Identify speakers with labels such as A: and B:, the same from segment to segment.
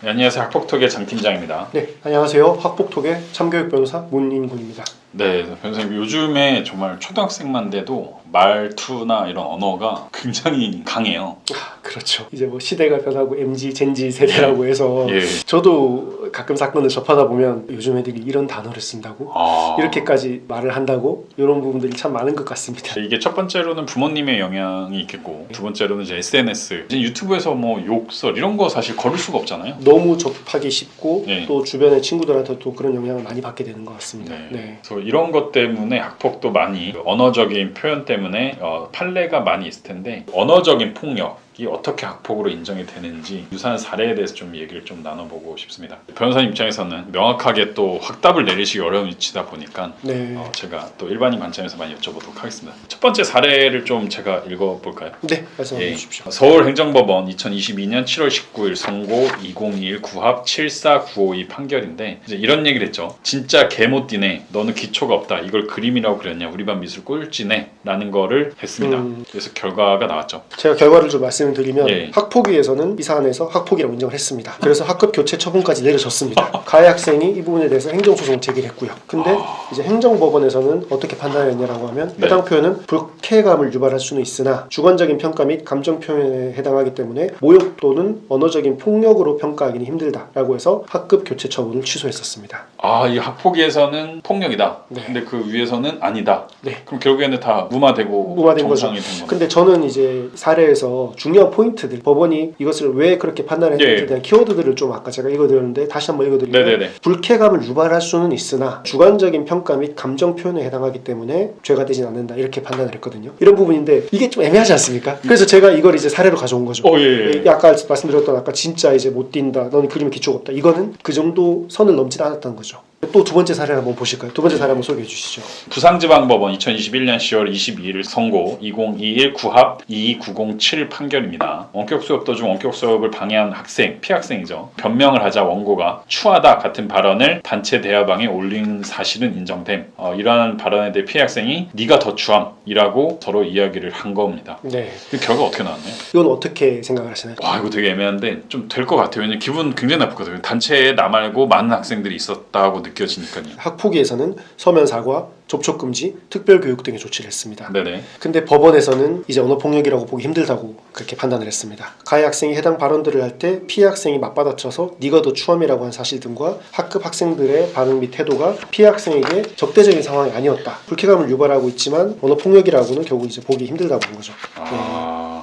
A: 네, 안녕하세요. 학폭톡의 장 팀장입니다.
B: 네, 안녕하세요. 학폭톡의 참교육 변호사 문인군입니다.
A: 네, 변호사님 요즘에 정말 초등학생만 돼도 말투나 이런 언어가 굉장히 강해요.
B: 그렇죠. 이제 뭐 시대가 변하고 MZ, 젠지 세대라고 해서
A: 예.
B: 저도 가끔 사건을 접하다 보면 요즘 애들이 이런 단어를 쓴다고? 이렇게까지 말을 한다고? 이런 부분들이 참 많은 것 같습니다.
A: 이게 첫 번째로는 부모님의 영향이 있겠고 두 번째로는 이제 SNS, 이제 유튜브에서 뭐 욕설 이런 거 사실 거를 수가 없잖아요.
B: 너무 접하기 쉽고
A: 예.
B: 또 주변의 친구들한테도 그런 영향을 많이 받게 되는 것 같습니다.
A: 네. 그래서 이런 것 때문에 학폭도 많이 언어적인 표현 때문에 판례가 많이 있을 텐데 언어적인 폭력이 어떻게 학폭으로 인정이 되는지 유사한 사례에 대해서 좀 얘기를 좀 나눠보고 싶습니다. 변호사님 입장에서는 명확하게 또 확답을 내리시기 어려운 위치다 보니까
B: 네.
A: 제가 또 일반인 관점에서 많이 여쭤보도록 하겠습니다. 첫 번째 사례를 좀 제가 읽어볼까요?
B: 네, 말씀해 주십시오.
A: 서울행정법원 2022년 7월 19일 선고 2021 구합 74952 판결인데 이제 이런 얘기를 했죠. 진짜 개 못 뛰네. 너는 기초가 없다. 이걸 그림이라고 그렸냐. 우리 반 미술 꼴찌네. 라는 거를 했습니다. 그래서 결과가 나왔죠.
B: 제가 결과를 좀 말씀드리면
A: 예.
B: 학폭위에서는 이 사안에서 학폭이라고 인정을 했습니다. 그래서 학급 교체 처분까지 내려졌습니다. 가해 학생이 이 부분에 대해서 행정소송을 제기를 했고요. 근데 이제 행정법원에서는 어떻게 판단했냐라고 하면
A: 네.
B: 해당 표현은 불쾌감을 유발할 수는 있으나 주관적인 평가 및 감정 표현에 해당하기 때문에 모욕 또는 언어적인 폭력으로 평가하기는 힘들다라고 해서 학급 교체 처분을 취소했었습니다.
A: 이 학폭위에서는 폭력이다.
B: 네.
A: 근데 그 위에서는 아니다.
B: 네.
A: 그럼 결국에는 다 무마되고
B: 무마된 거죠.
A: 정상이 된 겁니다.
B: 근데 저는 이제 사례에서 중요한 포인트들, 법원이 이것을 왜 그렇게 판단했는지에
A: 예.
B: 대한 키워드들을 좀 아까 제가 읽어드렸는데 다시 한번 읽어드리면
A: 네네네.
B: 불쾌감을 유발할 수는 있으나 주관적인 평가 및 감정 표현에 해당하기 때문에 죄가 되진 않는다 이렇게 판단을 했거든요. 이런 부분인데 이게 좀 애매하지 않습니까? 그래서 제가 이걸 이제 사례로 가져온 거죠.
A: 예.
B: 아까 말씀드렸던 아까 진짜 이제 못 뛴다, 너는 그림에 기초가 없다, 이거는 그 정도 선을 넘지 않았다는 거죠. 또 두 번째 사례를 한번 보실까요? 두 번째 사례 한번 소개해 주시죠.
A: 부산지방법원 2021년 10월 22일 선고 2021 구합 22907 판결입니다. 원격 수업 도중 원격 수업을 방해한 학생, 피학생이죠. 변명을 하자 원고가 추하다 같은 발언을 단체 대화방에 올린 사실은 인정됨. 이러한 발언에 대해 피학생이 네가 더 추함이라고 서로 이야기를 한 겁니다.
B: 네.
A: 그 결과 어떻게 나왔나요?
B: 이건 어떻게 생각을 하시나요?
A: 이거 되게 애매한데 좀 될 것 같아요. 왜냐면 기분 굉장히 나쁘거든요. 단체에 나 말고 많은 학생들이 있었다고 느껴지니까요.
B: 학폭위에서는 서면 사과, 접촉 금지, 특별 교육 등의 조치를 했습니다.
A: 네네.
B: 근데 법원에서는 이제 언어폭력이라고 보기 힘들다고 그렇게 판단을 했습니다. 가해 학생이 해당 발언들을 할 때 피해 학생이 맞받아쳐서 네가 더 추함이라고 한 사실 등과 학급 학생들의 반응 및 태도가 피해 학생에게 적대적인 상황이 아니었다. 불쾌감을 유발하고 있지만 언어폭력이라고는 결국 이제 보기 힘들다고 본 거죠.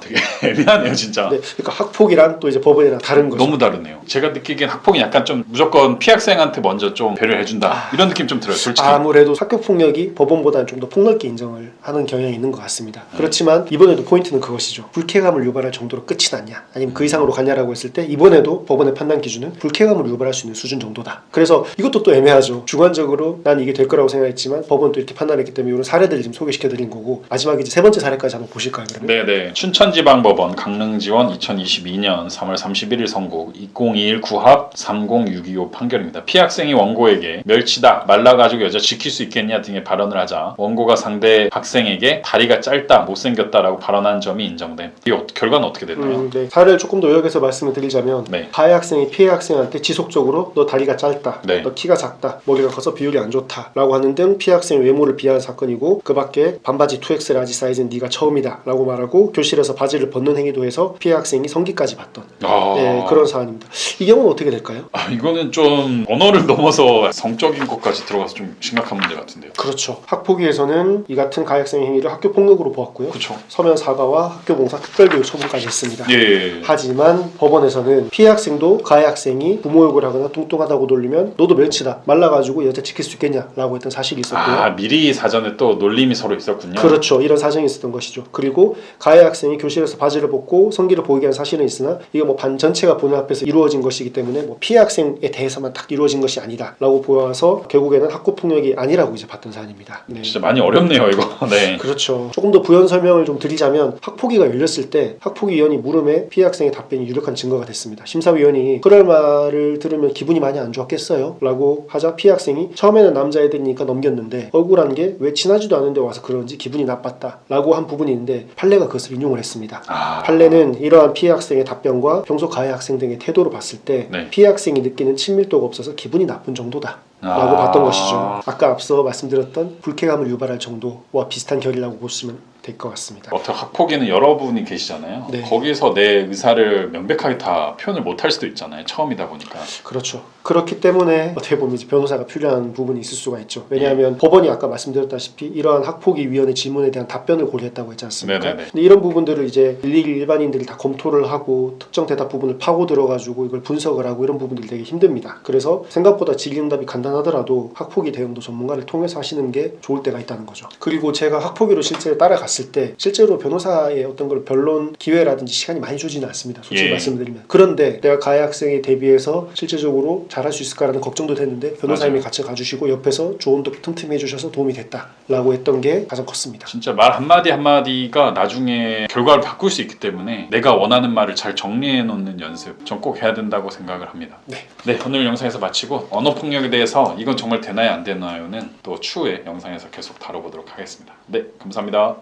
A: 되게 애매하네요, 진짜.
B: 네, 그러니까 학폭이랑 또 이제 법원이랑 다른 거죠.
A: 너무 다르네요. 제가 느끼기엔 학폭이 약간 좀 무조건 피학생한테 먼저 좀 배려를 해준다 이런 느낌 좀 들어요, 솔직히.
B: 아무래도 학교 폭력이 법원보다는 좀 더 폭넓게 인정을 하는 경향이 있는 것 같습니다. 그렇지만 이번에도 포인트는 그것이죠. 불쾌감을 유발할 정도로 끝이 났냐 아니면 그 이상으로 갔냐라고 했을 때 이번에도 법원의 판단 기준은 불쾌감을 유발할 수 있는 수준 정도다. 그래서 이것도 또 애매하죠. 주관적으로 난 이게 될 거라고 생각했지만 법원도 이렇게 판단했기 때문에 이런 사례들을 지금 소개시켜 드린 거고, 마지막에 이제 세 번째 사례까지 한번 보실까요? 그러면?
A: 네네. 춘천지방법원 강릉지원 2022년 3월 31일 선고 2021 구합 30625 판결입니다. 피학생이 원고에게 멸치다, 말라가지고 여자 지킬 수 있겠냐 등의 발언을 하자 원고가 상대 학생에게 다리가 짧다, 못생겼다라고 발언한 점이 인정됨. 이 결과는 어떻게 됐나요?
B: 네. 사례를 조금 더 요약해서 말씀을 드리자면
A: 네.
B: 가해 학생이 피해 학생한테 지속적으로 너 다리가 짧다,
A: 네.
B: 너 키가 작다, 머리가 커서 비율이 안 좋다 라고 하는 등 피해 학생의 외모를 비하한 사건이고, 그 밖에 반바지 2X 라지 사이즈는 네가 처음이다 라고 말하고 교실에서 바지를 벗는 행위도 해서 피해 학생이 성기까지 받던 그런 사안입니다. 이 경우는 어떻게 될까요?
A: 이거는 좀 언어를 넘어서 성적인 것까지 들어가서 좀 심각한 문제 같은데요.
B: 그렇죠. 학폭위에서는 이 같은 가해 학생의 행위를 학교 폭력으로 보았고요.
A: 그렇죠.
B: 서면 사과와 학교 봉사 특별교육 처분까지 했습니다.
A: 예.
B: 하지만 법원에서는 피해 학생도 가해 학생이 부모 욕을 하거나 뚱뚱하다고 놀리면 너도 멸치다, 말라가지고 여자 지킬 수 있겠냐 라고 했던 사실이 있었고요.
A: 미리 사전에 또 놀림이 서로 있었군요.
B: 그렇죠. 이런 사정이 있었던 것이죠. 그리고 가해 학생이 교실에서 바지를 벗고 성기를 보이게 한 사실은 있으나 이게 뭐 반 전체가 보는 앞에서 이루어진 것이기 때문에 뭐 피해 학생에 대해서만 딱 이루어진 것이 아니다 라고 보아서 결국에는 학교폭력이 아니라고 이제 봤던 사안입니다. 네.
A: 진짜 많이 어렵네요, 이거. 네.
B: 그렇죠. 조금 더 부연 설명을 좀 드리자면 학폭위가 열렸을 때 학폭위원이 물음에 피해 학생의 답변이 유력한 증거가 됐습니다. 심사위원이 그럴 말을 들으면 기분이 많이 안 좋았겠어요? 라고 하자 피해 학생이 처음에는 남자애들이니까 넘겼는데 억울한 게 왜 친하지도 않은데 와서 그런지 기분이 나빴다 라고 한 부분이 있는데 판례가 그것을 인용을 했습니다. 판례는 이러한 피해 학생의 답변과 평소 가해 학생 등의 태도로 봤을 봤을 때
A: 네.
B: 피해 학생이 느끼는 친밀도가 없어서 기분이 나쁜 정도다 라고 봤던 것이죠. 아까 앞서 말씀드렸던 불쾌감을 유발할 정도와 비슷한 결이라고 보시면 될 것 같습니다.
A: 어떻게 학폭위는 여러분이 계시잖아요.
B: 네.
A: 거기서 내 의사를 명백하게 다 표현을 못할 수도 있잖아요. 처음이다 보니까.
B: 그렇죠. 그렇기 때문에 어떻게 보면 이제 변호사가 필요한 부분이 있을 수가 있죠. 왜냐하면 법원이 아까 말씀드렸다시피 이러한 학폭위위원회 질문에 대한 답변을 고려했다고 했지 않습니까?
A: 네네네.
B: 근데 이런 부분들을 이제 일일이 일반인들이 다 검토를 하고 특정 대답 부분을 파고 들어가지고 이걸 분석을 하고 이런 부분들이 되게 힘듭니다. 그래서 생각보다 질의응답이 간단하더라도 학폭위 대응도 전문가를 통해서 하시는 게 좋을 때가 있다는 거죠. 그리고 제가 학폭위로 실제로 따라갔을 때 실제로 변호사의 어떤 걸 변론 기회라든지 시간이 많이 주지는 않습니다. 솔직히
A: 예.
B: 말씀드리면. 그런데 내가 가해 학생에 대비해서 실제적으로 잘할 수 있을까라는 걱정도 됐는데 변호사님이
A: 맞아요.
B: 같이 가주시고 옆에서 조언도 틈틈이 해주셔서 도움이 됐다라고 했던 게 가장 컸습니다.
A: 진짜 말 한마디 한마디가 나중에 결과를 바꿀 수 있기 때문에 내가 원하는 말을 잘 정리해 놓는 연습 전 꼭 해야 된다고 생각을 합니다. 네, 오늘 영상에서 마치고 언어폭력에 대해서 이건 정말 되나요 안 되나요는 또 추후에 영상에서 계속 다뤄보도록 하겠습니다. 네, 감사합니다.